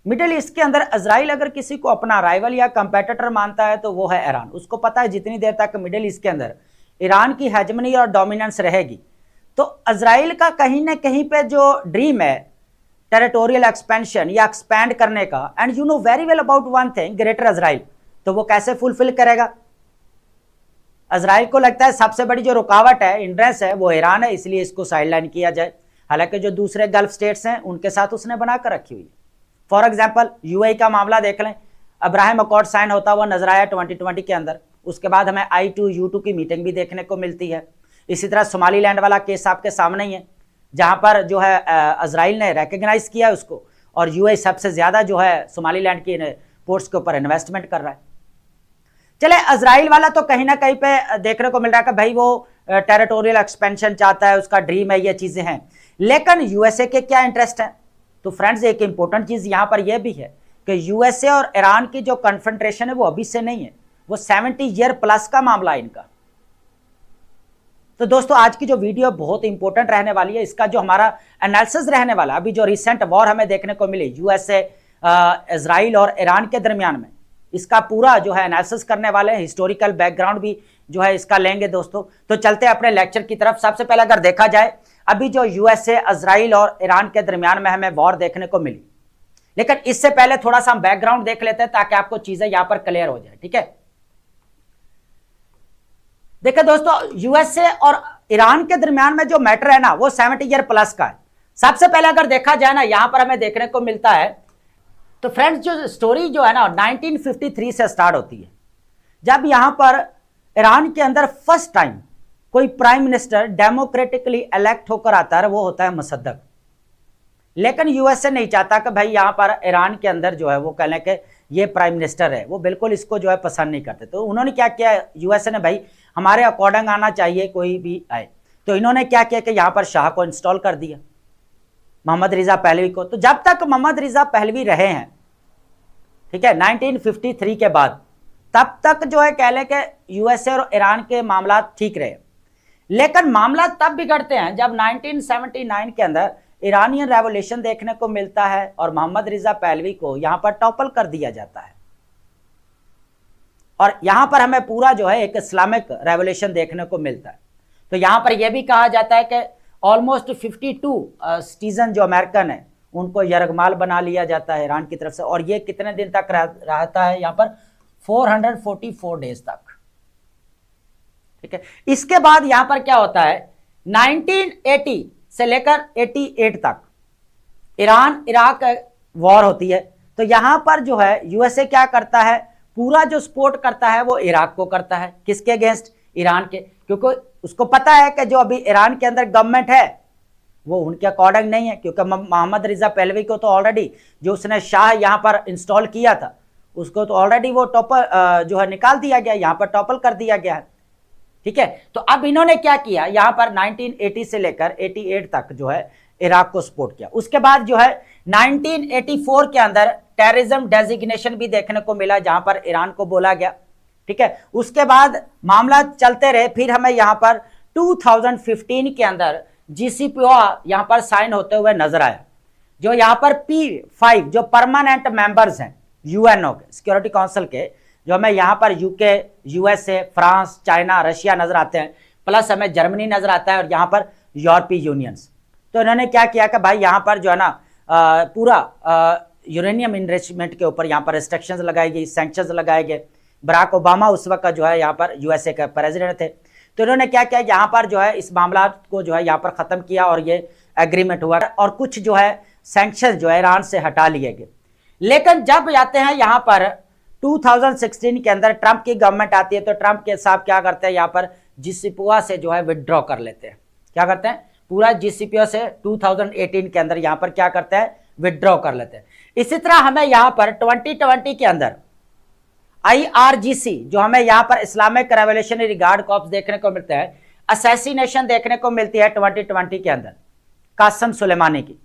Middle east के अंदर Israel अगर किसी को अपना राइवल या कंपेटिटर मानता है तो वो है ईरान। उसको पता है जितनी देर तक मिडिल ईस्ट के अंदर ईरान की हेजमनी और डोमिनेंस रहेगी तो इजराइल का कहीं ना कहीं पे जो ड्रीम है टेरिटोरियल एक्सपेंशन या एक्सपैंड करने का, and you know very well about one thing, greater Israel, तो वो कैसे फुलफिल करेगा। इजराइल को लगता है सबसे बड़ी जो रुकावट है, इंड्रेस है, वो ईरान है, इसलिए इसको साइडलाइन किया जाए। हालांकि जो दूसरे गल्फ स्टेट्स हैं उनके साथ उसने बनाकर रखी हुई है। फॉर एग्जाम्पल यूएई का मामला देख लें, अब्राहम अकॉर्ड साइन होता हुआ नजर आया 2020 के अंदर। उसके बाद हमें I2U2 की मीटिंग भी देखने को मिलती है। इसी तरह सोमालीलैंड वाला केस आपके सामने ही है, जहां पर जो है इजराइल ने रिकग्नाइज किया उसको, और यूएई सबसे ज्यादा जो है सोमालीलैंड की पोर्ट्स के ऊपर इन्वेस्टमेंट कर रहा है। चले, इजराइल वाला तो कहीं ना कहीं पे देखने को मिल रहा है कि भाई वो टेरिटोरियल एक्सपेंशन चाहता है, उसका ड्रीम है, ये चीजें हैं। लेकिन यूएसए के क्या इंटरेस्ट है? तो फ्रेंड्स एक इंपॉर्टेंट चीज यहां पर यह भी है कि यूएसए और ईरान की जो कन्फ्रंट्रेशन है वो अभी से नहीं है, वो 70 ईयर प्लस का मामला है इनका। तो दोस्तों आज की जो वीडियो बहुत इंपॉर्टेंट रहने वाली है, इसका जो हमारा एनालिसिस रहने वाला, अभी जो रिसेंट वॉर हमें देखने को मिली यूएसए, इजराइल और ईरान के दरमियान में, इसका पूरा जो है एनालिसिस करने वाले हैं, हिस्टोरिकल बैकग्राउंड भी जो है इसका लेंगे दोस्तों। तो चलते हैं अपने लेक्चर की तरफ। सबसे पहले अगर देखा जाए, अभी जो यूएसए, इजराइल और ईरान के दरमियान में हमें वॉर देखने को मिली, लेकिन इससे पहले थोड़ा सा हम बैकग्राउंड देख लेते हैं ताकि आपको चीजें यहां पर क्लियर हो जाए। ठीक है, देखिए दोस्तों, यूएसए और ईरान के दरमियान में जो मैटर है ना, वो 70 ईयर प्लस का है। सबसे पहले अगर देखा जाए ना, यहां पर हमें देखने को मिलता है, तो फ्रेंड्स जो स्टोरी जो है ना 1953 से स्टार्ट होती है, जब यहां पर ईरान के अंदर फर्स्ट टाइम कोई प्राइम मिनिस्टर डेमोक्रेटिकली इलेक्ट होकर आता है, वो होता है मुसद्दक। लेकिन यूएसए नहीं चाहता कि भाई यहां पर ईरान के अंदर जो है वो कह लें कि ये प्राइम मिनिस्टर है, वो बिल्कुल इसको जो है पसंद नहीं करते। तो उन्होंने क्या किया, यूएसए ने, भाई हमारे अकॉर्डिंग आना चाहिए कोई भी आए, तो इन्होंने क्या किया कि यहां पर शाह को इंस्टॉल कर दिया, मोहम्मद रिजा पहलवी को। तो जब तक मोहम्मद रिजा पहलवी रहे हैं, ठीक है, 1953 के बाद, तब तक जो है कह लें कि यूएसए और ईरान के मामला ठीक रहे। लेकिन मामला तब बिगड़ते हैं जब 1979 के अंदर ईरानियन रेवोल्यूशन देखने को मिलता है और मोहम्मद रिजा पहलवी को यहां पर टॉपल कर दिया जाता है, और यहां पर हमें पूरा जो है एक इस्लामिक रेवोल्यूशन देखने को मिलता है। तो यहां पर यह भी कहा जाता है कि ऑलमोस्ट 52 सिटीजन जो अमेरिकन है उनको यरगमाल बना लिया जाता है ईरान की तरफ से, और ये कितने दिन तक रहता है यहां पर, 444 डेज तक। ठीक है, इसके बाद यहां पर क्या होता है, 1980 से लेकर 88 तक ईरान इराक वॉर होती है। तो यहां पर जो है यूएसए क्या करता है, पूरा जो सपोर्ट करता है वो इराक को करता है, किसके अगेंस्ट, ईरान के, क्योंकि उसको पता है कि जो अभी ईरान के अंदर गवर्नमेंट है वो उनके अकॉर्डिंग नहीं है, क्योंकि मोहम्मद रिजा पहलवी को तो ऑलरेडी जो उसने शाह यहां पर इंस्टॉल किया था उसको तो ऑलरेडी वो टॉपर जो है निकाल दिया गया, यहां पर टॉपल कर दिया गया है। ठीक है, तो अब इन्होंने क्या किया, यहां पर 1980 से लेकर 88 तक जो है इराक को सपोर्ट किया। उसके बाद जो है 1984 के अंदर टेररिज्म डेजिग्नेशन भी देखने को मिला, जहां पर ईरान को बोला गया। ठीक है, उसके बाद मामला चलते रहे, फिर हमें यहां पर 2015 के अंदर JCPOA यहां पर साइन होते हुए नजर आया। जो यहां पर P5 जो परमानेंट मेंबर्स हैं यूएनओ के, सिक्योरिटी काउंसिल के, जो हमें यहां पर UK, USA, France, China, Russia नजर आते हैं, प्लस हमें जर्मनी नजर आता है, और यहां पर यूरोपीय यूनियंस। तो इन्होंने क्या किया कि भाई यहां पर जो है ना पूरा यूरेनियम इनरिचमेंट के ऊपर यहां पर रिस्ट्रिक्शंस लगाई गई, सैंक्शंस लगाए गए। बराक ओबामा उस वक्त का जो है यहाँ पर यूएसए के प्रेसिडेंट थे, तो इन्होंने क्या किया, यहाँ पर जो है इस मामला को जो है यहाँ पर ख़त्म किया और ये एग्रीमेंट हुआ, और कुछ जो है सैंक्शन जो है ईरान से हटा लिए गए। लेकिन जब जाते हैं यहाँ पर 2016 के अंदर ट्रंप की गवर्नमेंट आती है, तो ट्रंप के साहब क्या करते हैं, यहाँ पर JCPOA से जो है विड्रॉ कर लेते हैं। क्या करते हैं, पूरा JCPOA से 2018 के अंदर यहाँ पर क्या करते हैं, विड्रॉ कर लेते हैं। इसी तरह हमें यहाँ पर 2020 के अंदर IRGC जो हमें यहाँ पर इस्लामिक रेवोल्यूशनरी गार्ड कॉर्प्स देखने को मिलते हैं, असैसिनेशन देखने को मिलती है 2020 के अंदर कासम सुलेमानी की।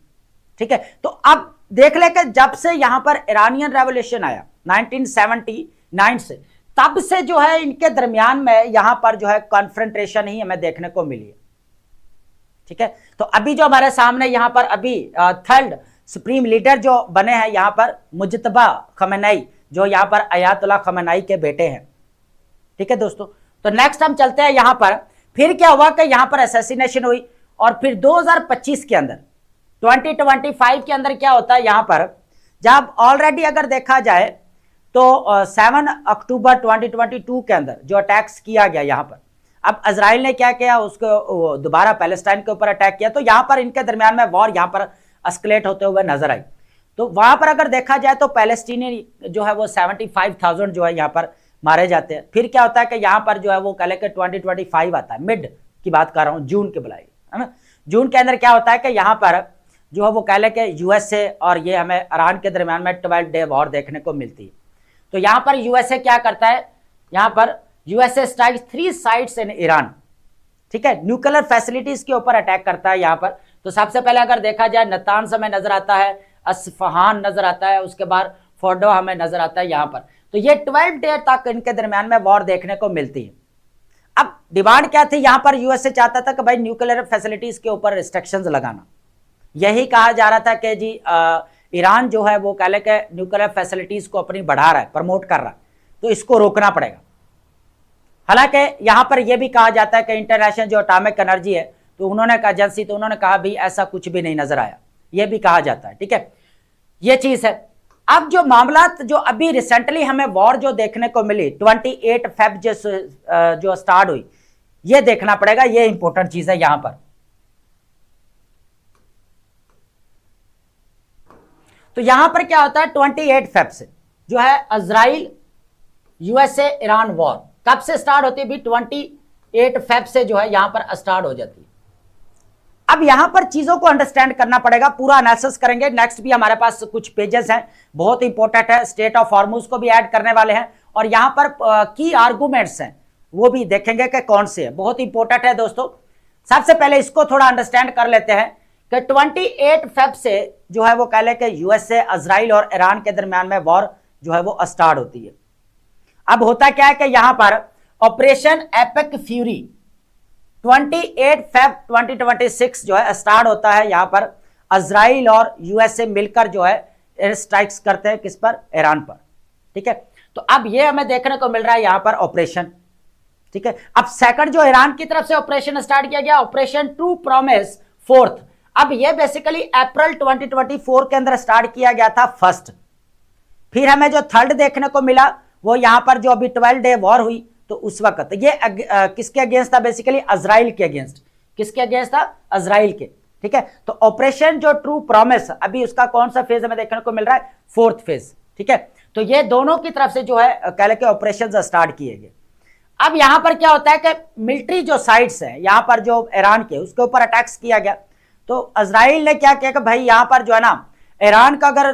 ठीक है, तो अब देख ले कि जब से यहां पर ईरानियन रेवोल्यूशन आया 1979 से, तब से जो है इनके दरमियान में यहां पर जो है कॉन्फ्रंट्रेशन ही हमें देखने को मिली है। ठीक है। तो अभी जो हमारे सामने यहाँ पर अभी थर्ड सुप्रीम लीडर जो बने हैं यहाँ पर मुज्तबा खमेनेई, जो यहाँ पर अयातुल्ला खमेनेई के बेटे हैं। ठीक है दोस्तों, तो नेक्स्ट हम चलते हैं यहाँ पर। फिर क्या हुआ कि यहाँ पर असैसिनेशन हुई, और फिर 2025 के अंदर 2025 के अंदर क्या होता है यहाँ पर, जब ऑलरेडी अगर देखा जाए तो 7 अक्टूबर 2022 के अंदर जो अटैक्स किया गया यहाँ पर, अब इजराइल ने क्या किया, उसको दोबारा पैलेस्टाइन के ऊपर अटैक किया, तो यहाँ पर इनके दरमियान में वॉर यहाँ पर एस्केलेट होते हुए नजर आई। तो वहां पर अगर देखा जाए तो पैलेस्टीनी जो है वो 75,000 जो है यहाँ पर मारे जाते हैं। फिर क्या होता है कि यहाँ पर जो है वो कह लेकर 2025 आता है, मिड की बात कर रहा हूँ, जून के बुलाई, है ना। जून के अंदर क्या होता है कि यहाँ पर जो है वो कह ले के यूएसए और ये हमें ईरान के दरमियान में 12 डे वॉर देखने को मिलती है। तो यहाँ पर यूएसए क्या करता है, यहाँ पर USA strikes 3 sites in Iran, ठीक है, न्यूक्लियर फैसिलिटीज के ऊपर अटैक करता है यहाँ पर। तो सबसे पहले अगर देखा जाए नतान्स हमें नजर आता है, अस्फहान नजर आता है, उसके बाद फोर्डो हमें नजर आता है यहाँ पर। तो ये 12 डे तक इनके दरमियान में वॉर देखने को मिलती है। अब डिमांड क्या थी यहाँ पर, यूएसए चाहता था कि भाई न्यूक्लियर फैसिलिटीज के ऊपर रिस्ट्रिक्शंस लगाना। यही कहा जा रहा था कि जी ईरान जो है वो कह ले के न्यूक्लियर फैसिलिटीज को अपनी बढ़ा रहा है, प्रमोट कर रहा है, तो इसको रोकना पड़ेगा। हालांकि यहाँ पर यह भी कहा जाता है कि इंटरनेशनल जो एटॉमिक एनर्जी है, तो उन्होंने कहा एजेंसी, तो उन्होंने कहा भी ऐसा कुछ भी नहीं नजर आया, यह भी कहा जाता है। ठीक है, ये चीज है। अब जो मामला जो अभी रिसेंटली हमें वॉर जो देखने को मिली 28 फेब जो स्टार्ट हुई, ये देखना पड़ेगा, ये इंपॉर्टेंट चीज है यहां पर। तो यहां पर क्या होता है, 28 फेब से जो है इजराइल यूएसए ईरान वॉर कब से स्टार्ट होती है भी, 28 फेब से जो है यहां पर स्टार्ट हो जाती है। अब यहां पर चीजों को अंडरस्टैंड करना पड़ेगा, पूरा एनालिसिस करेंगे। नेक्स्ट भी हमारे पास कुछ पेजेस हैं, बहुत इंपॉर्टेंट है, स्टेट ऑफ हॉर्मुज को भी ऐड करने वाले हैं, और यहां पर की आर्गुमेंट्स हैं वो भी देखेंगे कि कौन से हैं, बहुत इंपॉर्टेंट है दोस्तों। सबसे पहले इसको थोड़ा अंडरस्टैंड कर लेते हैं कि 28 फेब से जो है वो कह ले कि यूएसए इजराइल और ईरान के दरमियान में वॉर जो है वो स्टार्ट होती है। अब होता क्या है कि यहां पर ऑपरेशन एपिक फ्यूरी 28 फेब 2026 जो है स्टार्ट होता है। यहां पर इजराइल और यूएसए मिलकर जो है एयर स्ट्राइक्स करते हैं, किस पर, ईरान पर। ठीक है, तो अब ये हमें देखने को मिल रहा है यहां पर ऑपरेशन। ठीक है, अब सेकंड जो ईरान की तरफ से ऑपरेशन स्टार्ट किया गया, ऑपरेशन ट्रू प्रॉमिस फोर्थ। अब ये बेसिकली अप्रैल 2024 के अंदर स्टार्ट किया गया था फर्स्ट। फिर हमें जो थर्ड देखने को मिला वो यहां पर जो अभी 12 डे वॉर हुई, तो उस वक्त ये किसके अगेंस्ट था, बेसिकली इजराइल के अगेंस्ट। किसके अगेंस्ट था, इजराइल के। ठीक है, तो ऑपरेशन जो ट्रू प्रॉमिस अभी उसका कौन सा फेज हमें देखने को मिल रहा है, फोर्थ फेज। ठीक है, तो ये दोनों की तरफ से जो है कह लेके ऑपरेशन स्टार्ट किए गए। अब यहां पर क्या होता है कि मिलिट्री जो साइट्स है यहां पर जो ईरान के, उसके ऊपर अटैक्स किया गया। तो इजराइल ने क्या किया कि भाई यहां पर जो है ना, ईरान का अगर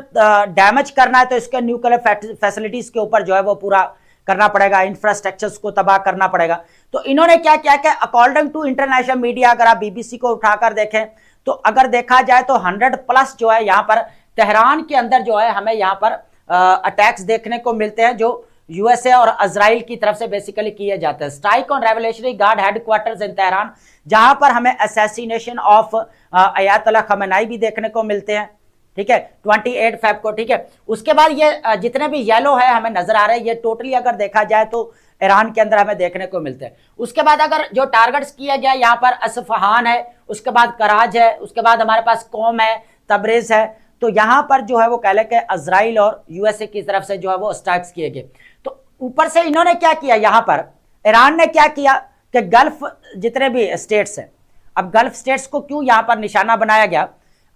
डैमेज करना है तो इसके न्यूक्लियर फैसिलिटीज के ऊपर जो है वो पूरा करना पड़ेगा, इंफ्रास्ट्रक्चर्स को तबाह करना पड़ेगा। तो इन्होंने क्या किया कि अकॉर्डिंग टू इंटरनेशनल मीडिया, अगर आप बीबीसी को उठाकर देखें तो अगर देखा जाए तो 100+ जो है यहाँ पर तेहरान के अंदर जो है हमें यहाँ पर अटैक्स देखने को मिलते हैं, जो यूएसए और इजराइल की तरफ से बेसिकली किए जाते हैं। Strike on revolutionary guard headquarters in Tehran, जहां पर हमें असैसिनेशन ऑफ अयातुल्ला खमेनेई भी देखने को मिलते हैं। ठीक है, 28 फेब को। ठीक है, उसके बाद ये जितने भी येलो है हमें नजर आ रहे हैं, ये टोटली अगर देखा जाए तो ईरान के अंदर हमें देखने को मिलते हैं। उसके बाद अगर जो टारगेट्स किया गया यहाँ पर अस्फहान है, उसके बाद कराज है, उसके बाद हमारे पास कौम है, तबरेज है। तो यहाँ पर जो है वो कह ले कि इजराइल और यूएसए की तरफ से जो है वो स्ट्राइक्स किए गए। तो ऊपर से इन्होंने क्या किया, यहाँ पर ईरान ने क्या किया कि गल्फ जितने भी स्टेट्स हैं, अब गल्फ स्टेट्स को क्यों यहाँ पर निशाना बनाया गया,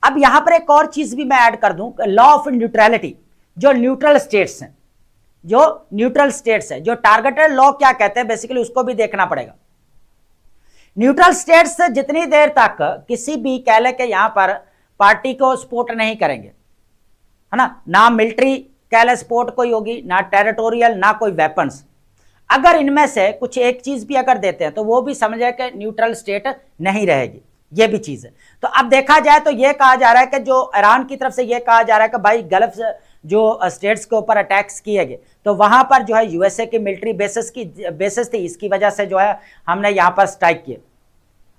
अब यहां पर एक और चीज भी मैं ऐड कर दूं, लॉ ऑफ न्यूट्रलिटी, जो न्यूट्रल स्टेट्स हैं, जो न्यूट्रल स्टेट्स है, जो टारगेटेड लॉ क्या कहते हैं बेसिकली उसको भी देखना पड़ेगा। न्यूट्रल स्टेट्स जितनी देर तक किसी भी कह ले के यहां पर पार्टी को सपोर्ट नहीं करेंगे, है ना मिलिट्री कह ले सपोर्ट कोई होगी, ना टेरिटोरियल, ना कोई वेपन्स, अगर इनमें से कुछ एक चीज भी अगर देते हैं तो वो भी समझे कि न्यूट्रल स्टेट नहीं रहेगी, ये भी चीज है। तो अब देखा जाए तो ये कहा जा रहा है कि जो ईरान की तरफ से ये कहा जा रहा है कि भाई गल्फ जो स्टेट्स के ऊपर अटैक्स किए गए, तो वहां पर जो है यूएसए की मिलिट्री बेसिस थी, इसकी वजह से जो है हमने यहां पर स्ट्राइक किए।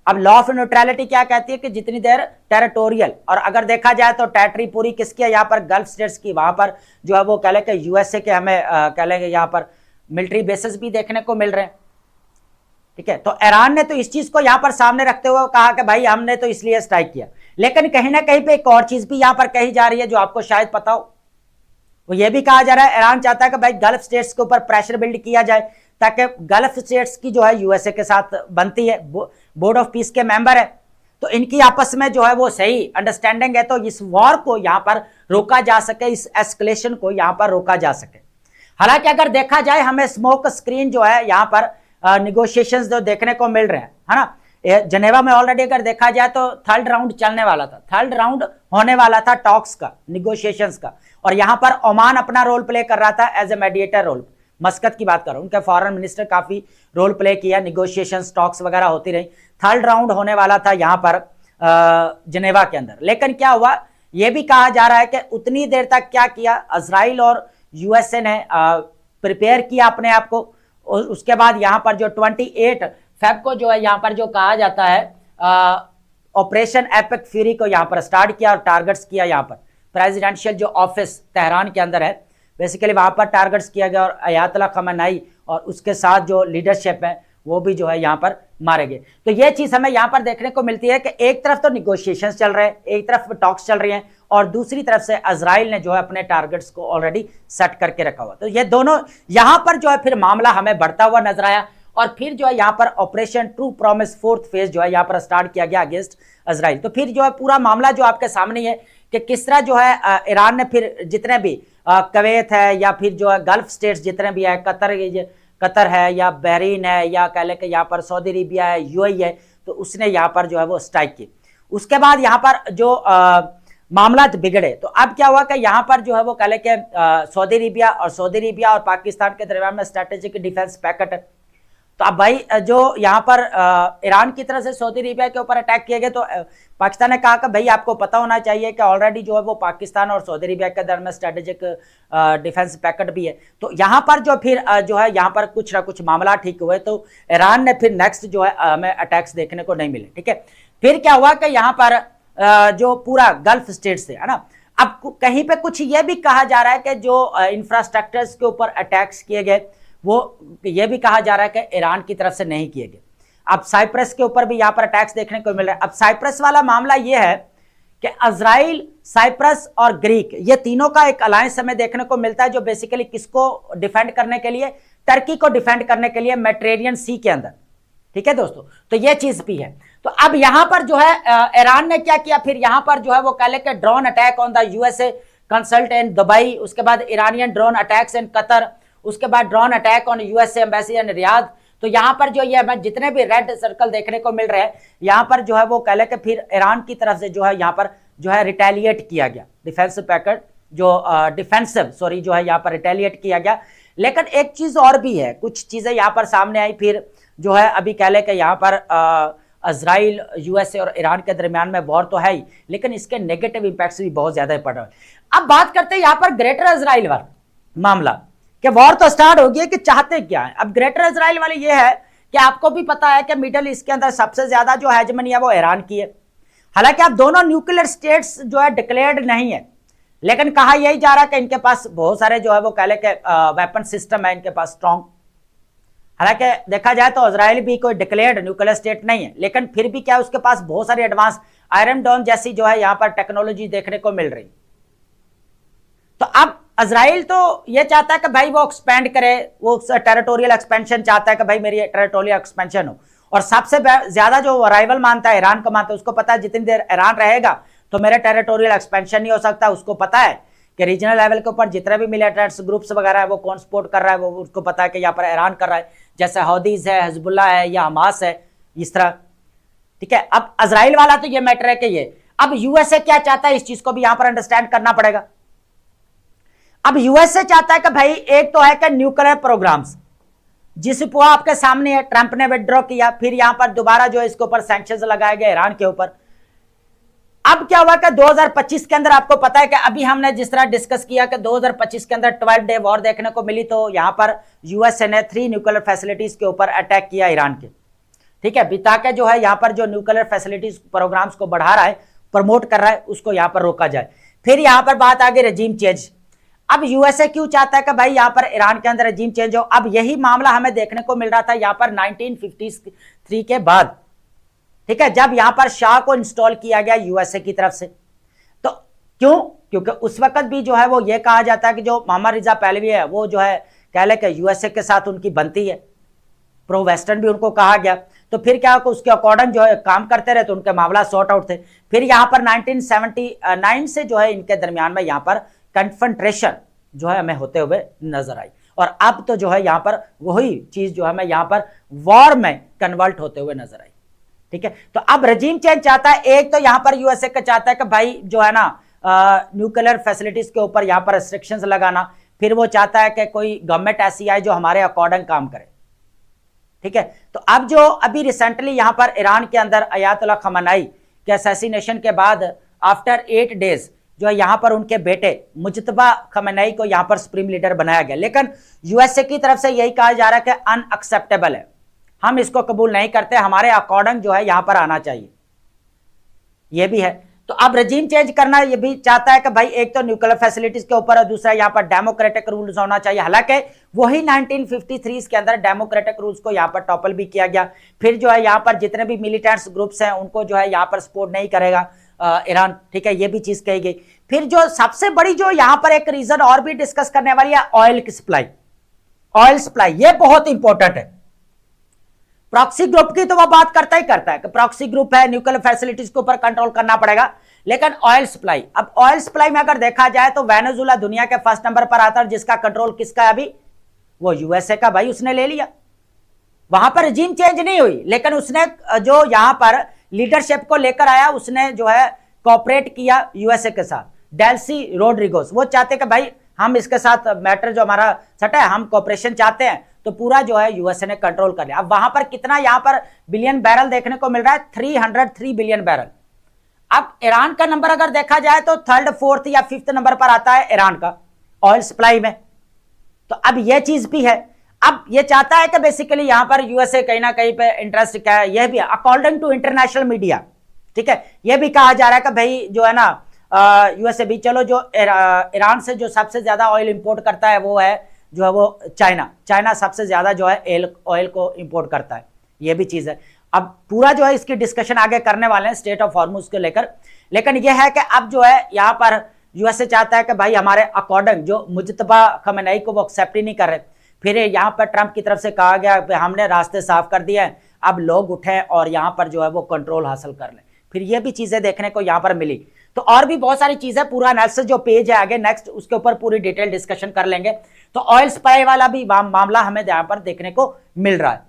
अब लॉ ऑफ न्यूट्रलिटी क्या कहती है कि जितनी देर टेरिटोरियल, और अगर देखा जाए तो टेरिटरी पूरी किसकी है, यहाँ पर गल्फ स्टेट्स की, वहां पर जो है वो कह लेंगे यूएसए के, हमें कह लेंगे यहाँ पर मिलिट्री बेसिस भी देखने को मिल रहे हैं। ठीक है, तो ईरान ने तो इस चीज को यहां पर सामने रखते हुए कहा कि भाई हमने तो इसलिए स्ट्राइक किया, लेकिन कहीं ना कहीं पे एक और चीज भी यहां पर कही जा रही है जो आपको शायद पता हो। वो ये भी कहा जा रहा है ईरान चाहता है कि भाई गल्फ स्टेट्स के ऊपर प्रेशर बिल्ड किया जाए, ताकि गल्फ स्टेट्स की जो है यूएसए के साथ बनती है, बोर्ड ऑफ पीस के मेंबर है, तो इनकी आपस में जो है वो सही अंडरस्टैंडिंग है, तो इस वॉर को यहां पर रोका जा सके, इस एस्केलेशन को यहां पर रोका जा सके। हालांकि अगर देखा जाए हमें स्मोक स्क्रीन जो है यहां पर निगोशिएशंस जो देखने को मिल रहे हैं, है ना, जनेवा में ऑलरेडी अगर देखा जाए तो थर्ड राउंड चलने वाला था, थर्ड राउंड होने वाला था टॉक्स का, निगोशिएशंस का, और यहां पर ओमान अपना रोल प्ले कर रहा था as a mediator role. Muscat की बात कर रहा हूं, उनके फॉरेन मिनिस्टर काफी रोल प्ले किया, निगोशिएशंस टॉक्स वगैरह होती रही, थर्ड राउंड होने वाला था यहां पर जनेवा के अंदर। लेकिन क्या हुआ, यह भी कहा जा रहा है कि उतनी देर तक क्या किया, इजराइल और यूएसए ने प्रिपेयर किया अपने आप को, और उसके बाद यहां पर जो 28 फेब को जो है यहां पर जो कहा जाता है ऑपरेशन एपिक फ्यूरी को यहां पर स्टार्ट किया और टारगेट्स किया, यहां पर प्रेसिडेंशियल जो ऑफिस तेहरान के अंदर है बेसिकली वहां पर टारगेट्स किया गया, और अयातुल्लाह खमेनी और उसके साथ जो लीडरशिप है वो भी जो है यहां पर मारे गए। तो ये चीज हमें यहां पर देखने को मिलती है कि एक तरफ तो निगोशिएशंस चल रहे हैं, एक तरफ टॉक्स चल रही हैं, और दूसरी तरफ से इजराइल ने जो है अपने टारगेट्स को ऑलरेडी सेट करके रखा हुआ। तो ये दोनों यहां पर जो है फिर मामला हमें बढ़ता हुआ नजर आया, और फिर जो है यहां पर operation true promise fourth phase जो है यहां पर स्टार्ट किया गया अगेंस्ट इजराइल। तो फिर जो है पूरा मामला जो आपके सामने है कि किस तरह जो है ईरान ने फिर जितने भी कवैत है या फिर जो है गल्फ स्टेट्स जितने भी है, कतर है या बहरीन है या कह लें कि यहाँ पर सऊदी अरेबिया है, यूएई है, तो उसने यहाँ पर जो है वो स्ट्राइक की। उसके बाद यहाँ पर जो मामला बिगड़े, तो अब क्या हुआ कि यहाँ पर जो है वो कह लें कि सऊदी अरेबिया और पाकिस्तान के दरमियान में स्ट्रेटेजिक डिफेंस पैकेट है। तो अब भाई जो यहाँ पर ईरान की तरफ से सऊदी अरेबिया के ऊपर अटैक किए गए, तो पाकिस्तान ने कहा कि भाई आपको पता होना चाहिए कि ऑलरेडी जो है वो पाकिस्तान और सऊदी अरेबिया के दरमियान स्ट्रेटेजिक डिफेंस पैकेट भी है। तो यहाँ पर जो फिर जो है यहाँ पर कुछ ना कुछ मामला ठीक हुए, तो ईरान ने फिर नेक्स्ट जो है हमें अटैक्स देखने को नहीं मिले। ठीक है, फिर क्या हुआ कि यहाँ पर जो पूरा गल्फ स्टेट से, है ना, अब कहीं पे कुछ ये भी कहा जा रहा है कि जो इंफ्रास्ट्रक्चर्स के ऊपर अटैक्स किए गए वो ये भी कहा जा रहा है कि ईरान की तरफ से नहीं किए गए। अब साइप्रस के ऊपर भी यहां पर अटैक्स देखने को मिल रहा है। अब साइप्रस वाला मामला यह है कि इजराइल, साइप्रस और ग्रीक, ये तीनों का एक अलायंस हमें देखने को मिलता है, जो बेसिकली किसको डिफेंड करने के लिए, टर्की को डिफेंड करने के लिए मेडिटेरेनियन सी के अंदर। ठीक है दोस्तों, तो ये चीज भी है। तो अब यहां पर जो है ईरान ने क्या किया, फिर यहां पर जो है वो कह ले कि drone attack on the USA consult in Dubai, उसके बाद Iranian drone attacks in Qatar, उसके बाद drone attack on USA embassy in Riyadh. तो यहां पर जो ये जितने भी रेड सर्कल देखने को मिल रहे हैं, यहां पर जो है वो कह ले कि फिर ईरान की तरफ से जो है यहां पर जो है रिटेलिएट किया गया, डिफेंसिव पैकेट जो डिफेंसिव सॉरी जो है यहां पर रिटेलिएट किया गया। लेकिन एक चीज और भी है, कुछ चीजें यहां पर सामने आई फिर जो है, अभी कह ले कि यहां पर इजराइल, यूएसए और ईरान के दरमियान में वॉर तो है ही, लेकिन इसके नेगेटिव इंपैक्ट्स भी बहुत ज्यादा पड़ रहे हैं। अब बात करते हैं यहां पर ग्रेटर इजराइल वाला मामला, कि वॉर तो स्टार्ट हो गई कि चाहते क्या है। अब ग्रेटर इजराइल वाले ये है कि आपको भी पता है कि मिडिल ईस्ट के अंदर सबसे ज्यादा जो हेजमनी है वो ईरान की है। हालांकि अब दोनों न्यूक्लियर स्टेट्स जो है डिक्लेयर्ड नहीं है, लेकिन कहा यही जा रहा है कि इनके पास बहुत सारे जो है वो कह ले के वेपन सिस्टम है इनके पास स्ट्रॉन्ग। हालांकि देखा जाए तो इजराइल भी कोई डिक्लेयर्ड न्यूक्लियर स्टेट नहीं है, लेकिन फिर भी क्या उसके पास बहुत सारी एडवांस आयरन डोम जैसी जो है यहां पर टेक्नोलॉजी देखने को मिल रही। तो अब इजराइल तो ये चाहता है कि भाई वो एक्सपेंड करे, वो टेरिटोरियल एक्सपेंशन चाहता है कि भाई मेरी टेरिटोरियल एक्सपेंशन हो, और सबसे ज्यादा जो राइवल मानता है ईरान को मानता है, उसको पता है जितनी देर ईरान रहेगा तो मेरा टेरिटोरियल एक्सपेंशन नहीं हो सकता। उसको पता है कि रीजनल लेवल के ऊपर जितने भी मिलिटेंट्स ग्रुप्स वगैरह है वो कौन सपोर्ट कर रहा है, वो उसको पता है कि यहाँ पर ईरान कर रहा है, जैसे हौदीज है, हिजबुल्लाह है या हमास है, इस तरह। ठीक है, अब इजराइल वाला तो ये मैटर है कि ये, अब यूएसए क्या चाहता है इस चीज को भी यहां पर अंडरस्टैंड करना पड़ेगा। अब यूएसए चाहता है कि भाई एक तो है कि न्यूक्लियर प्रोग्राम्स, जिस पर आपके सामने है, ट्रंप ने विड्रॉ किया, फिर यहां पर दोबारा जो है इसके ऊपर सैंक्शंस लगाए गए ईरान के ऊपर। अब क्या हुआ कि 2025 के अंदर आपको पता है कि अभी हमने जिस तरह डिस्कस किया कि 2025 के अंदर 12 डे वॉर देखने को मिली, तो यहां पर यूएसए ने 3 न्यूक्लियर फैसिलिटीज के ऊपर अटैक किया ईरान के। ठीक है, ताकि जो है यहाँ पर जो न्यूक्लियर फैसिलिटीज प्रोग्राम्स को बढ़ा रहा है, प्रमोट कर रहा है, उसको यहाँ पर रोका जाए। फिर यहाँ पर बात आ गई रजीम चेंज। अब यूएसए क्यों चाहता है कि भाई यहाँ पर ईरान के अंदर रजीम चेंज हो। अब यही मामला हमें देखने को मिल रहा था यहाँ पर 1953 के बाद, ठीक है, जब यहाँ पर शाह को इंस्टॉल किया गया यूएसए की तरफ से। तो क्यों? क्योंकि उस वक्त भी जो है वो ये कहा जाता है कि जो मोहम्मद रिजा पहलवी है वो जो है कह ले कि यूएसए के साथ उनकी बनती है, प्रो वेस्टर्न भी उनको कहा गया। तो फिर क्या उसके अकॉर्डिंग जो है काम करते रहे, तो उनके मामला सॉर्ट आउट थे। फिर यहाँ पर 1979 से जो है इनके दरमियान में यहाँ पर कन्फ्रंट्रेशन जो है हमें होते हुए नजर आई, और अब तो जो है यहाँ पर वही चीज जो है हमें यहाँ पर वॉर में कन्वर्ट होते हुए नजर आई। ठीक है, तो अब रजीम चेंज चाहता है। एक तो यहाँ पर यूएसए का चाहता है कि भाई जो है ना न्यूक्लियर फैसिलिटीज के ऊपर यहाँ पर रेस्ट्रिक्शंस लगाना। फिर वो चाहता है कि कोई गवर्नमेंट ऐसी आए जो हमारे अकॉर्डिंग काम करे। ठीक है, तो अब जो अभी रिसेंटली यहाँ पर ईरान के अंदर अयातुल्लाह खamenei के असैसिनेशन के बाद आफ्टर 8 डेज जो है यहाँ पर उनके बेटे मुज्तबा खamenei को यहाँ पर सुप्रीम लीडर बनाया गया। लेकिन यूएसए की तरफ से यही कहा जा रहा है कि अनएक्सेप्टेबल है, हम इसको कबूल नहीं करते, हमारे अकॉर्डिंग जो है यहाँ पर आना चाहिए, ये भी है। तो अब रजीम चेंज करना ये भी चाहता है कि भाई एक तो न्यूक्लियर फैसिलिटीज के ऊपर और दूसरा यहाँ पर डेमोक्रेटिक रूल्स होना चाहिए। हालांकि वही 1953 के अंदर डेमोक्रेटिक रूल्स को यहाँ पर टॉपल भी किया गया। फिर जो है यहाँ पर जितने भी मिलिटेंट्स ग्रुप्स हैं उनको जो है यहाँ पर सपोर्ट नहीं करेगा ईरान। ठीक है, ये भी चीज कही गई। फिर जो सबसे बड़ी जो यहाँ पर एक रीजन और भी डिस्कस करने वाली है, ऑयल की सप्लाई। ऑयल सप्लाई ये बहुत इंपॉर्टेंट है। प्रॉक्सी ग्रुप की तो वो बात करता ही करता है कि प्रॉक्सी ग्रुप है, न्यूक्लियर फैसिलिटीज के ऊपर कंट्रोल करना पड़ेगा। लेकिन ऑयल सप्लाई, अब ऑयल सप्लाई में अगर देखा जाए तो वेनेजुएला दुनिया के फर्स्ट नंबर पर आता है, जिसका कंट्रोल किसका है अभी, वो यूएसए का। भाई उसने ले लिया, वहां पर रजीम चेंज नहीं हुई, लेकिन उसने जो यहां पर लीडरशिप को लेकर आया, उसने जो है कोऑपरेट किया यूएसए के साथ। डेल्सी रोड्रिगोस वो चाहते कि भाई हम इसके साथ मैटर जो हमारा सटा है, हम कोऑपरेशन चाहते हैं, तो पूरा जो है यूएसए ने कंट्रोल कर लिया। अब वहां पर कितना यहां पर बिलियन बैरल देखने को मिल रहा है, 303 बिलियन बैरल। अब ईरान का नंबर अगर देखा जाए तो 3rd 4th या 5th नंबर पर आता है ईरान का ऑयल सप्लाई में। तो अब यह चीज भी है। अब यह चाहता है कि बेसिकली यहां पर यूएसए कहीं ना कहीं पे इंटरेस्ट क्या है, यह भी है अकॉर्डिंग टू इंटरनेशनल मीडिया। ठीक है, यह भी कहा जा रहा है कि भाई जो है ना यूएसए भी, चलो जो ईरान से जो सबसे ज्यादा ऑयल इंपोर्ट करता है वो है जो है वो चाइना सबसे ज्यादा जो है ऑयल को इंपोर्ट करता है, ये भी चीज है। अब पूरा जो है इसकी डिस्कशन आगे करने वाले हैं स्टेट ऑफ हॉर्मुज को लेकर। लेकिन यह है कि अब जो है यहाँ पर यूएसए चाहता है कि भाई हमारे अकॉर्डिंग जो मुज्तबा खamenei को वो एक्सेप्ट ही नहीं कर रहे। फिर यहाँ पर ट्रंप की तरफ से कहा गया कि हमने रास्ते साफ कर दिए हैं, अब लोग उठे और यहाँ पर जो है वो कंट्रोल हासिल कर लें। फिर ये भी चीजें देखने को यहाँ पर मिली। तो और भी बहुत सारी चीजें, पूरा एनालिसिस जो पेज है आगे नेक्स्ट उसके ऊपर पूरी डिटेल डिस्कशन कर लेंगे। तो ऑयल सप्लाई वाला भी मामला हमें यहाँ पर देखने को मिल रहा है।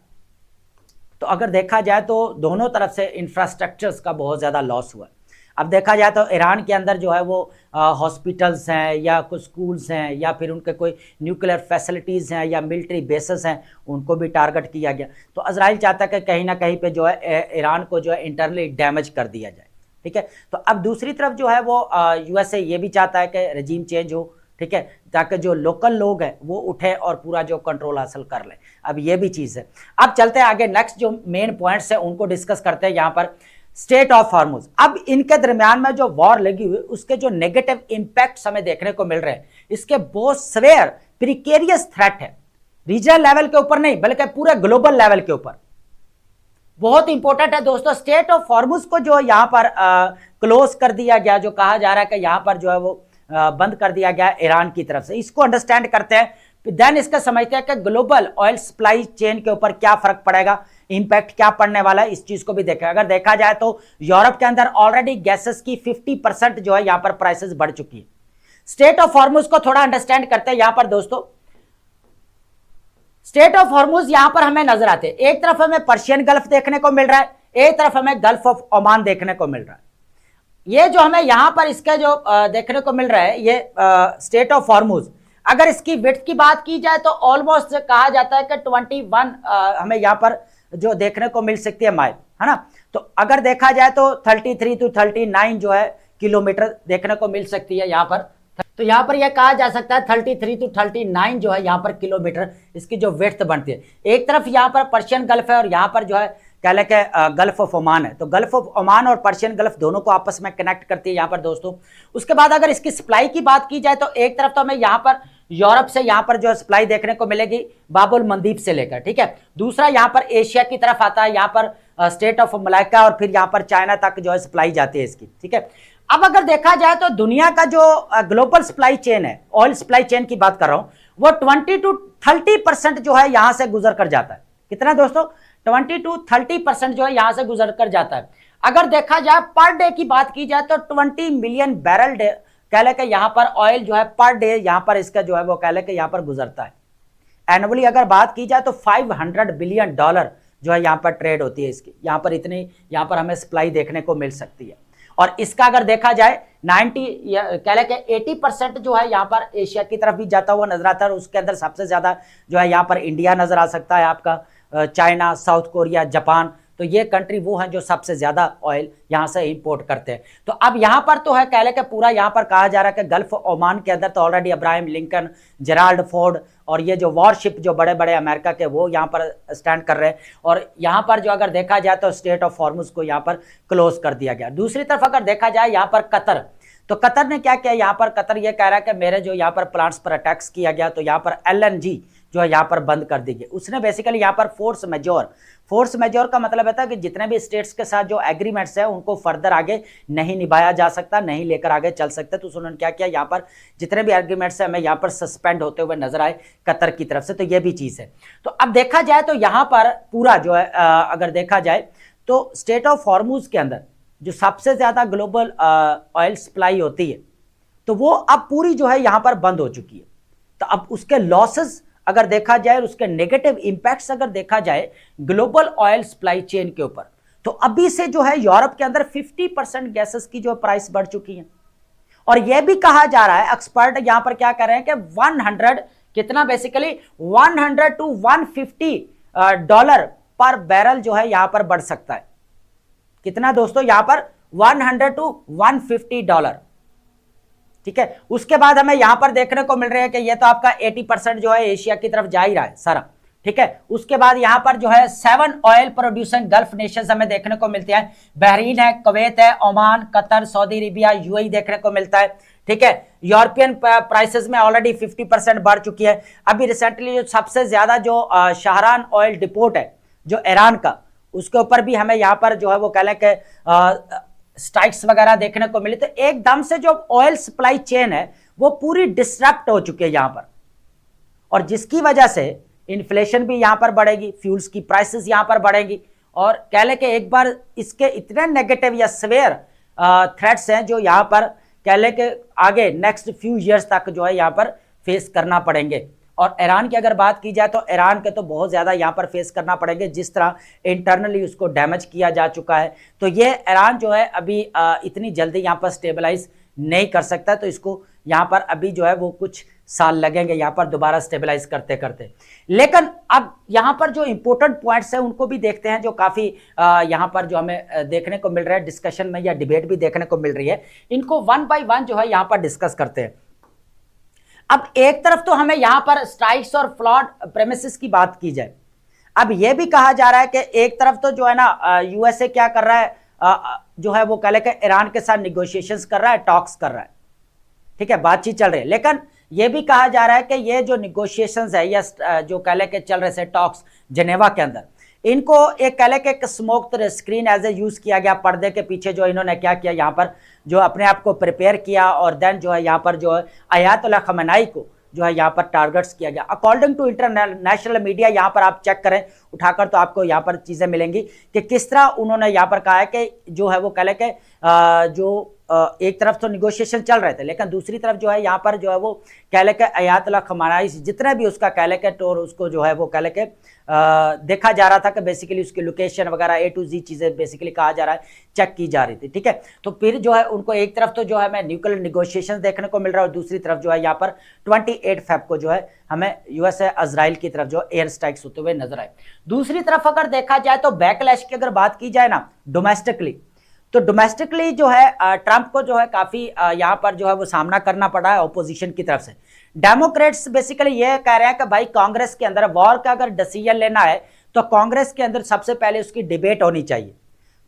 तो अगर देखा जाए तो दोनों तरफ से इंफ्रास्ट्रक्चर्स का बहुत ज्यादा लॉस हुआ है। अब देखा जाए तो ईरान के अंदर जो है वो हॉस्पिटल्स हैं या कुछ स्कूल्स हैं या फिर उनके कोई न्यूक्लियर फैसिलिटीज़ हैं या मिलिट्री बेसेस हैं, उनको भी टारगेट किया गया। तो इजराइल चाहता है कि कहीं ना कहीं पे जो है ईरान को जो है इंटरनली डैमेज कर दिया जाए। ठीक है, तो अब दूसरी तरफ जो है वो यूएसए ये भी चाहता है कि रजीम चेंज हो। ठीक है, ताकि जो लोकल लोग हैं वो उठे और पूरा जो कंट्रोल हासिल कर ले। अब ये भी चीज़ है। अब चलते हैं आगे, नेक्स्ट जो मेन पॉइंट्स है उनको डिस्कस करते हैं। यहाँ पर स्टेट ऑफ हॉर्मुज, अब इनके दरमियान में जो वॉर लगी हुई उसके जो नेगेटिव इंपैक्ट्स हमें देखने को मिल रहे हैं, इसके बहुत सवेयर प्रिकेरियस थ्रेट है। रीजनल लेवल के ऊपर नहीं बल्कि पूरे ग्लोबल लेवल के ऊपर बहुत इंपॉर्टेंट है दोस्तों। स्टेट ऑफ हॉर्मुज को जो यहाँ पर क्लोज कर दिया गया, जो कहा जा रहा है कि यहाँ पर जो है वो बंद कर दिया गया ईरान की तरफ से, इसको अंडरस्टैंड करते हैं, देन इसका समझते हैं कि ग्लोबल ऑयल सप्लाई चेन के ऊपर क्या फर्क पड़ेगा, इंपैक्ट क्या पड़ने वाला है, इस चीज को भी देखा। अगर देखा जाए तो यूरोप के अंदर ऑलरेडी गैसेस की 50% जो है यहां पर प्राइसेस बढ़ चुकी है। स्टेट ऑफ हॉर्मुज को थोड़ा अंडरस्टैंड करते हैं। यहां पर दोस्तों स्टेट ऑफ हॉर्मुज यहां पर हमें नजर आते हैं, एक तरफ हमें पर्शियन गल्फ देखने को मिल रहा है, एक तरफ हमें गल्फ ऑफ ओमान देखने को मिल रहा है। ये जो हमें यहां पर इसका जो देखने को मिल रहा है, ये स्टेट ऑफ हॉर्मुज, अगर इसकी विड्थ की बात की जाए तो ऑलमोस्ट कहा जाता है कि 21 हमें यहां पर जो देखने को मिल सकती है माइल, है ना। तो अगर देखा जाए तो 33 to 39 जो है किलोमीटर देखने को मिल सकती है यहाँ पर। तो यहाँ पर यह कहा जा सकता है 33 to 39 जो है यहाँ पर किलोमीटर इसकी जो विड्थ बनती है। एक तरफ यहाँ पर पर्शियन गल्फ है और यहाँ पर जो है कह ले के गल्फ ऑफ ओमान है, तो गल्फ ऑफ ओमान और पर्शियन गल्फ दोनों को आपस में कनेक्ट करती है यहाँ पर दोस्तों। उसके बाद अगर इसकी सप्लाई की बात की जाए तो एक तरफ तो हमें यहाँ पर यूरोप से यहाँ पर जो सप्लाई देखने को मिलेगी बाबुल मंदीप से लेकर, ठीक है। दूसरा यहाँ पर एशिया की तरफ आता है, यहाँ पर स्टेट ऑफ मलाइका और फिर यहाँ पर चाइना तक जो है सप्लाई जाती है इसकी, ठीक है। अब अगर देखा जाए तो दुनिया का जो ग्लोबल सप्लाई चेन है, ऑयल सप्लाई चेन की बात कर रहा हूं, वो 20 to 30% जो है यहां से गुजर कर जाता है। कितना दोस्तों? 20 to 30% जो है यहां से गुजर कर जाता है। अगर देखा जाए पर डे की बात की जाए तो 20 मिलियन बैरल डे कह ले के यहां पर ऑयल जो है पर डे यहां पर इसका जो है वो कह ले के यहां पर गुजरता है। एनुअली अगर बात की जाए तो $500 बिलियन जो है यहां पर ट्रेड होती है इसकी, यहां पर इतनी यहां पर हमें सप्लाई देखने को मिल सकती है। और इसका अगर देखा जाए 90 कह ले के 80% जो है यहाँ पर एशिया की तरफ भी जाता हुआ नजर आता है, और उसके अंदर सबसे ज्यादा जो है यहाँ पर इंडिया नजर आ सकता है, आपका चाइना, साउथ कोरिया, जापान, तो ये कंट्री वो हैं जो सबसे ज्यादा ऑयल यहां से इंपोर्ट करते हैं। तो अब यहां पर तो है कह ले के पूरा यहां पर कहा जा रहा है कि गल्फ ओमान के अंदर तो already Abraham Lincoln, Gerald Ford और ये जो वॉरशिप जो बड़े बड़े अमेरिका के वो यहां पर स्टैंड कर रहे हैं, और यहां पर जो अगर देखा जाए तो स्टेट ऑफ हॉर्मुज को यहां पर क्लोज कर दिया गया। दूसरी तरफ अगर देखा जाए यहां पर कतर, तो कतर ने क्या किया, यहां पर कतर ये कह रहा है कि मेरे जो यहां पर प्लांट्स पर अटैक्स किया गया तो यहां पर LNG जो है यहां पर बंद कर दी गई। उसने बेसिकली यहां पर फोर्स मेजोर का मतलब है कि जितने भी स्टेट्स के साथ जो एग्रीमेंट्स है उनको फर्दर आगे नहीं निभाया जा सकता, नहीं लेकर आगे चल सकते, तो उन्होंने क्या किया, यहाँ पर जितने भी एग्रीमेंट्स है हमें यहाँ पर सस्पेंड होते हुए नजर आए कतर की तरफ से, तो ये भी चीज है। तो अब देखा जाए तो यहाँ पर पूरा जो है अगर देखा जाए तो स्टेट ऑफ हॉर्मुज के अंदर जो सबसे ज्यादा ग्लोबल ऑयल सप्लाई होती है तो वो अब पूरी जो है यहाँ पर बंद हो चुकी है। तो अब उसके लॉसेस अगर देखा जाए, उसके नेगेटिव इंपैक्ट्स अगर देखा जाए ग्लोबल ऑयल सप्लाई चेन के ऊपर, तो अभी से जो है यूरोप के अंदर 50% गैसेस की जो प्राइस बढ़ चुकी है। और यह भी कहा जा रहा है, एक्सपर्ट यहां पर क्या कर रहे हैं कि 100 कितना बेसिकली 100 to 150 डॉलर पर बैरल जो है यहां पर बढ़ सकता है। कितना दोस्तों? यहां पर 100 to 150 डॉलर, ठीक है। उसके बाद हमें यहां पर देखने को मिल रहा है कि ये तो आपका 80% जो है एशिया की तरफ जा ही रहा है सारा, ठीक है। उसके बाद यहां पर जो है 7 ऑयल प्रोड्यूसिंग गल्फ नेशंस हमें देखने को मिलते हैं, बहरीन है, कुवैत है, Oman, Qatar, Saudi Arabia, UAE देखने को मिलता है, ठीक है। यूरोपियन प्राइसेस में ऑलरेडी 50% बढ़ चुकी है। अभी रिसेंटली जो सबसे ज्यादा जो शाहरान ऑयल डिपोर्ट है जो ईरान का, उसके ऊपर भी हमें यहाँ पर जो है वो कह लें कि स्ट्राइक्स वगैरह देखने को मिले। तो एकदम से जो ऑयल सप्लाई चेन है वो पूरी डिसरप्ट हो चुकी है यहां पर, और जिसकी वजह से इन्फ्लेशन भी यहां पर बढ़ेगी, फ्यूल्स की प्राइसेस यहां पर बढ़ेगी, और कह ले कि एक बार इसके इतने नेगेटिव या सवेयर थ्रेट्स हैं जो यहां पर कह ले कि आगे नेक्स्ट फ्यू ईयर्स तक जो है यहां पर फेस करना पड़ेंगे। और ईरान की अगर बात की जाए तो ईरान के तो बहुत ज़्यादा यहाँ पर फेस करना पड़ेंगे, जिस तरह इंटरनली उसको डैमेज किया जा चुका है। तो ये ईरान जो है अभी इतनी जल्दी यहाँ पर स्टेबलाइज नहीं कर सकता, तो इसको यहाँ पर अभी जो है वो कुछ साल लगेंगे यहाँ पर दोबारा स्टेबलाइज करते करते। लेकिन अब यहाँ पर जो इंपॉर्टेंट पॉइंट्स हैं उनको भी देखते हैं, जो काफ़ी यहाँ पर जो हमें देखने को मिल रहा है डिस्कशन में या डिबेट भी देखने को मिल रही है, इनको 1 by 1 जो है यहाँ पर डिस्कस करते हैं। अब एक तरफ तो हमें यहां पर स्ट्राइक्स और फ्लॉड प्रेमिसेस की बात की जाए, अब यह भी कहा जा रहा है कि एक तरफ तो जो है ना USA क्या कर रहा है, जो है वो कह ले कि ईरान के साथ निगोशिएशंस कर रहा है, टॉक्स कर रहा है, ठीक है, बातचीत चल रही है। लेकिन यह भी कहा जा रहा है कि ये जो निगोशिएशंस है या जो कह ले के चल रहे थे टॉक्स जेनेवा के अंदर, इनको एक कह ले के एक smoke screen as a use किया गया, पर्दे के पीछे जो इन्होंने क्या किया यहाँ पर जो अपने आप को प्रिपेयर किया, और देन जो है यहाँ पर जो है आयतुल्लाह खमेनी को जो है यहाँ पर टारगेट्स किया गया। अकॉर्डिंग टू इंटरनेशनल मीडिया, यहाँ पर आप चेक करें उठाकर तो आपको यहाँ पर चीज़ें मिलेंगी कि किस तरह उन्होंने यहाँ पर कहा है कि जो है वो कह ले के जो एक तरफ तो निगोशिएशन चल रहे थे, लेकिन दूसरी तरफ जो है यहाँ पर जो है वो कह ले के आयतुल्लाह खमेनी जितने भी उसका कह ले के टोर उसको जो है वो कह ले के देखा जा रहा था कि बेसिकली उसकी लोकेशन वगैरह A to Z चीज़ें बेसिकली कहा जा रहा है चेक की जा रही थी, ठीक है। तो फिर जो है उनको एक तरफ तो जो है हमें न्यूक्लियर निगोशिएशन देखने को मिल रहा है, और दूसरी तरफ जो है यहाँ पर 28 फेब को जो है हमें USA इजराइल की तरफ जो एयर स्ट्राइक्स होते हुए नजर आए। दूसरी तरफ अगर देखा जाए तो बैकलैश की अगर बात की जाए ना डोमेस्टिकली, तो डोमेस्टिकली जो है ट्रंप को जो है काफी यहाँ पर जो है वो सामना करना पड़ा है ऑपोजिशन की तरफ से। डेमोक्रेट्स बेसिकली ये कह रहे हैं कि भाई कांग्रेस के अंदर वॉर का अगर डिसीजन लेना है तो कांग्रेस के अंदर सबसे पहले उसकी डिबेट होनी चाहिए।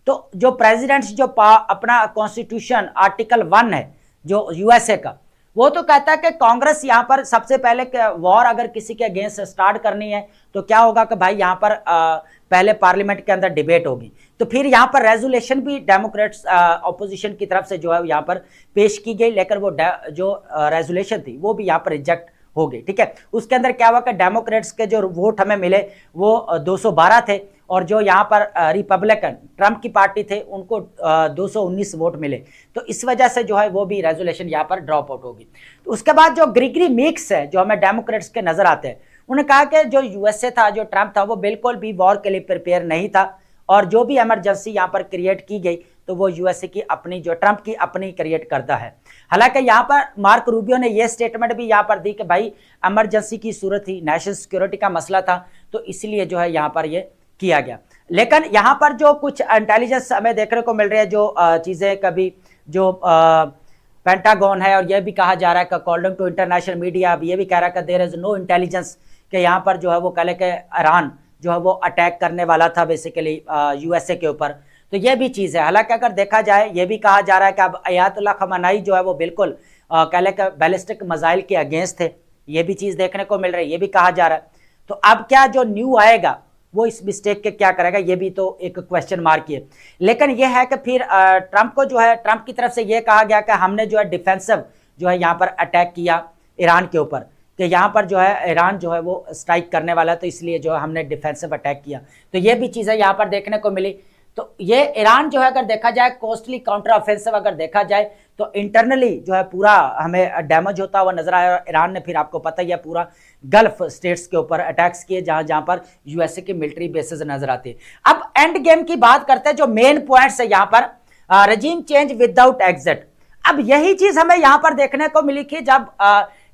तो जो प्रेसिडेंट जो अपना कॉन्स्टिट्यूशन आर्टिकल 1 है जो यूएसए का, वो तो कहता है कि कांग्रेस यहाँ पर सबसे पहले वॉर अगर किसी के अगेंस्ट स्टार्ट करनी है तो क्या होगा कि भाई यहाँ पर पहले पार्लियामेंट के अंदर डिबेट होगी। तो फिर यहाँ पर रेजोल्यूशन भी डेमोक्रेट्स ऑपोजिशन की तरफ से जो है यहाँ पर पेश की गई, लेकिन वो जो रेजोल्यूशन थी वो भी यहाँ पर रिजेक्ट हो गई। ठीक है, उसके अंदर क्या हुआ कि डेमोक्रेट्स के जो वोट हमें मिले वो 212 थे, और जो यहाँ पर रिपब्लिकन ट्रंप की पार्टी थे उनको 219 वोट मिले। तो इस वजह से जो है वो भी रेजोल्यूशन यहाँ पर ड्रॉप आउट होगी। तो उसके बाद जो ग्रिगरी मिक्स है जो हमें डेमोक्रेट्स के नजर आते हैं, उन्होंने कहा कि जो यूएसए था, जो ट्रंप था, वो बिल्कुल भी वॉर के लिए प्रिपेयर नहीं था, और जो भी इमरजेंसी यहाँ पर क्रिएट की गई तो वो यूएसए की अपनी, जो ट्रंप की अपनी क्रिएट करता है। हालांकि यहाँ पर मार्क रूबियो ने ये स्टेटमेंट भी यहाँ पर दी कि भाई इमरजेंसी की सूरत थी, नेशनल सिक्योरिटी का मसला था, तो इसलिए जो है यहाँ पर ये किया गया। लेकिन यहाँ पर जो कुछ इंटेलिजेंस हमें देखने को मिल रही है, जो चीज़ें कभी जो पेंटागन है, और यह भी कहा जा रहा है कि अकॉर्डिंग टू इंटरनेशनल मीडिया अब ये भी कह रहा है कि देयर इज नो इंटेलिजेंस कि यहाँ पर जो है वो कल के ईरान जो है वो अटैक करने वाला था बेसिकली यूएसए के ऊपर। तो ये भी चीज़ है। हालांकि अगर देखा जाए ये भी कहा जा रहा है कि अब अयातुल्लाह खamenei जो है वो बिल्कुल कल के बैलिस्टिक मिसाइल के अगेंस्ट थे, ये भी चीज़ देखने को मिल रही है, ये भी कहा जा रहा है। तो अब क्या जो न्यू आएगा वो इस मिस्टेक के क्या करेगा, ये भी तो एक क्वेश्चन मार्क ही है। लेकिन ये है कि फिर ट्रंप को जो है, ट्रंप की तरफ से ये कहा गया कि हमने जो है डिफेंसिव जो है यहाँ पर अटैक किया ईरान के ऊपर, कि यहाँ पर जो है ईरान जो है वो स्ट्राइक करने वाला है, तो इसलिए जो है हमने डिफेंसिव अटैक किया। तो ये भी चीज़ें यहाँ पर देखने को मिली। तो ये ईरान जो है अगर देखा जाए कॉस्टली काउंटर ऑफेंसिव अगर देखा जाए तो इंटरनली जो है पूरा हमें डैमेज होता हुआ नजर आया। ईरान ने फिर आपको पता ही है पूरा गल्फ स्टेट्स के ऊपर अटैक्स किए जहां जहां पर यूएसए की मिलिट्री बेसेस नजर आती है। अब एंड गेम की बात करते हैं, जो मेन पॉइंट्स है यहाँ पर, रेजिम चेंज विदाउट एग्जिट। अब यही चीज हमें यहाँ पर देखने को मिली कि जब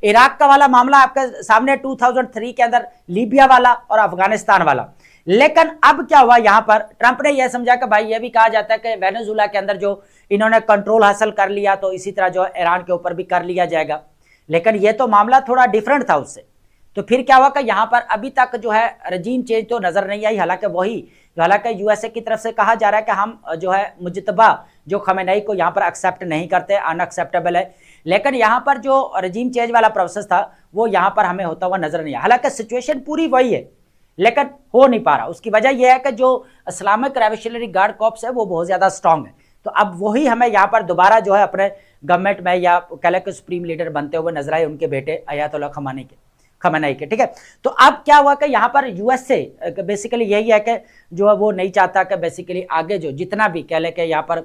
इराक का वाला मामला आपके सामने 2003 के अंदर, लीबिया वाला और अफगानिस्तान वाला, लेकिन अब क्या हुआ, यहां पर ट्रंप ने यह समझा कि भाई ये भी कहा जाता है कि वेनेजुला के अंदर जो इन्होंने कंट्रोल हासिल कर लिया तो इसी तरह जो ईरान के ऊपर भी कर लिया जाएगा। लेकिन ये तो मामला थोड़ा डिफरेंट था उससे। तो फिर क्या हुआ कि यहां पर अभी तक जो है रजीम चेंज तो नजर नहीं आई। हालांकि यूएसए की तरफ से कहा जा रहा है कि हम जो है मुजतबा जो खamenei को यहाँ पर एक्सेप्ट नहीं करते, अनएक्सेप्टेबल है। लेकिन यहाँ पर जो रजीम चेंज वाला प्रोसेस था वो यहाँ पर हमें होता हुआ नजर नहीं आया। हालांकि सिचुएशन पूरी वही है लेकिन हो नहीं पा रहा। उसकी वजह यह है कि जो इस्लामिक रेवोल्यूशनरी गार्ड कॉर्प्स है वो बहुत ज्यादा स्ट्रांग है। तो अब वही हमें यहाँ पर दोबारा जो है अपने गवर्नमेंट में या कह के सुप्रीम लीडर बनते हुए नजर आए उनके बेटे अयातुल्लाह खamenei के। ठीक है, तो अब क्या हुआ कि यहाँ पर यूएसए बेसिकली यही है कि जो है वो नहीं चाहता कि बेसिकली आगे जो जितना भी कह ले के यहाँ पर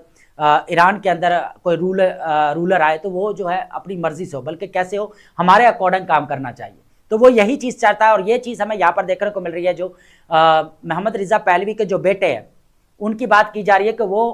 ईरान के अंदर कोई रूलर आए तो वो जो है अपनी मर्जी से हो, बल्कि कैसे हो हमारे अकॉर्डिंग काम करना चाहिए। तो वो यही चीज़ चाहता है। और ये चीज़ हमें यहाँ पर देखने को मिल रही है। जो मोहम्मद रिजा पहलवी के जो बेटे हैं उनकी बात की जा रही है कि वो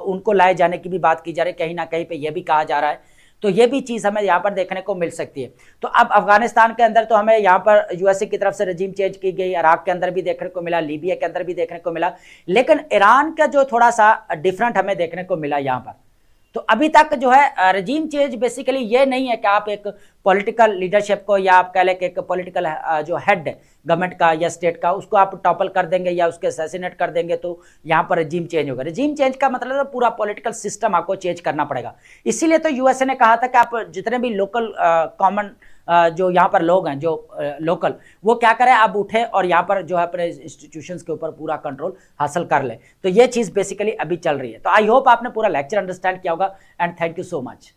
उनको लाए जाने की भी बात की जा रही है, कहीं ना कहीं पे ये भी कहा जा रहा है। तो ये भी चीज़ हमें यहाँ पर देखने को मिल सकती है। तो अब अफगानिस्तान के अंदर तो हमें यहाँ पर यूएसए की तरफ से रजीम चेंज की गई, इराक के अंदर भी देखने को मिला, लीबिया के अंदर भी देखने को मिला। लेकिन ईरान का जो थोड़ा सा डिफरेंट हमें देखने को मिला यहाँ पर। तो अभी तक जो है रजीम चेंज बेसिकली ये नहीं है कि आप एक पॉलिटिकल लीडरशिप को या आप कह लें कि एक पॉलिटिकल जो हेड गवर्नमेंट का या स्टेट का उसको आप टॉपल कर देंगे या उसके असैसिनेट कर देंगे तो यहाँ पर रजीम चेंज होगा। रजीम चेंज का मतलब है पूरा पॉलिटिकल सिस्टम आपको चेंज करना पड़ेगा। इसीलिए तो यूएसए ने कहा था कि आप जितने भी लोकल कॉमन जो यहाँ पर लोग हैं जो लोकल, वो क्या करें अब उठे और यहाँ पर जो है अपने इंस्टीट्यूशंस के ऊपर पूरा कंट्रोल हासिल कर ले। तो ये चीज़ बेसिकली अभी चल रही है। तो आई होप आपने पूरा लेक्चर अंडरस्टैंड किया होगा and thank you so much.